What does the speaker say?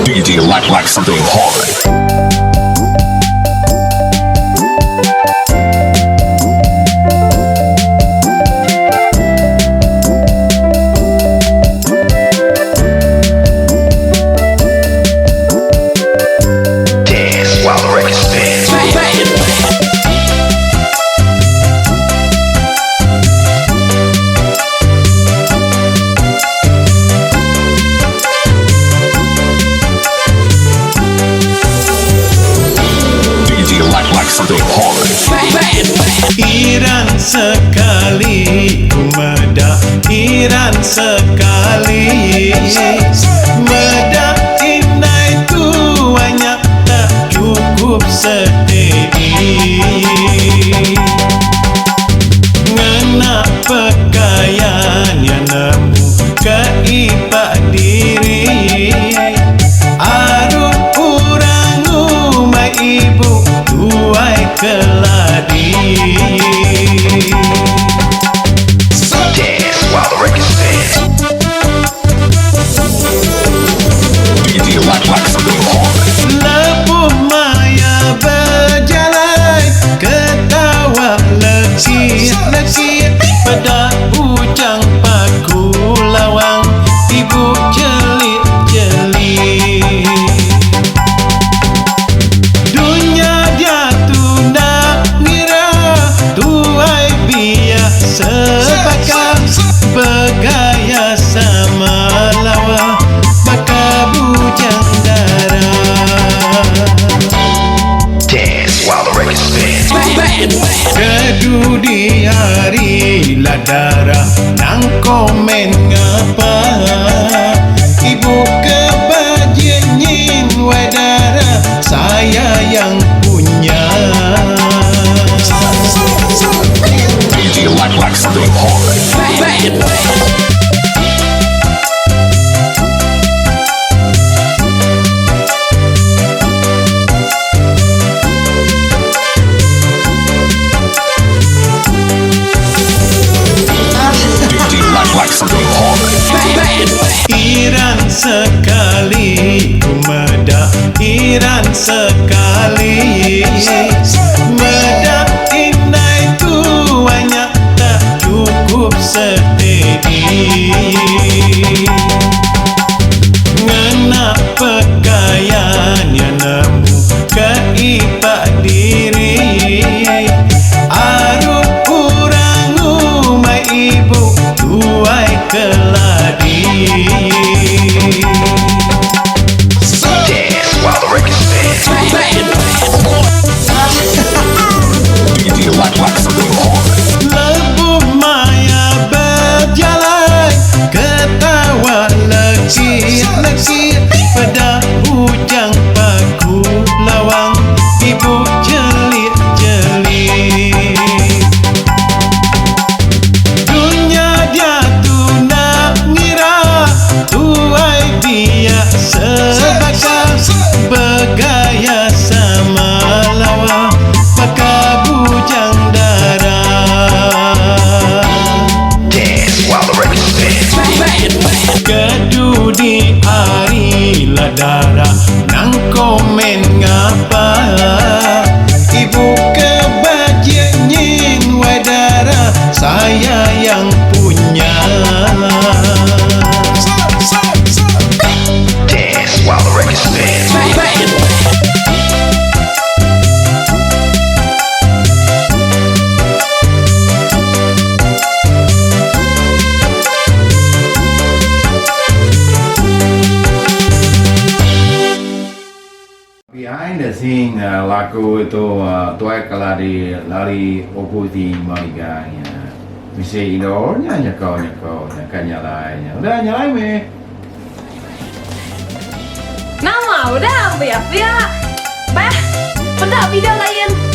DJ like something hard. Dance while the record spins. DJ like something hard. Iran sekali Medak Iran sekali Medak inai tuanya tak cukup steady Ngena pakaian yang nemu keipak diri Aduh urang umai ibu tuai keladi Dance while the record spins. DJ like something hard. Lepuh maya berjalan Ketawa lekit-lekit Pada bujang paku lawang Ibu jelit-jelit Dunia dia tu nak ngira Tuai biar sebakar Bergaya sama lawa Maka bujang darah Dance while the record spins. Kedu di hari ladara Nang komen ngapa Ibu kebajenyin wedara Saya yang punya DJ like something hard. DJ like something hard. Iran sekali Medak Iran sekali Medak inai tuanya tak cukup steady Ngena pakaian yang nemu keipak diri Aduh urang umai ibu tuai keladi Dance while the record spins. DJ like something hard. Lepuh maya berjalan Ketawa lekit-lekit Pada bujang paku lawang Ibu jelit-jelit Dunia dia tu nak ngira Tuai dia sebakar Bergaya sama lawa Maka bujang darah Dance while the record spins. Kedu di hari ladara Nang komen ngapa Ibu kebajenyin wedara Saya yang punya Dance while the record spins. Behind the scene lagu itu tuai keladi lari oputi mariganya. Mesti indornya nyakau nyakan nyalainya. Udah nyalai me. Nama udah apa ya? Bah, pada video lain.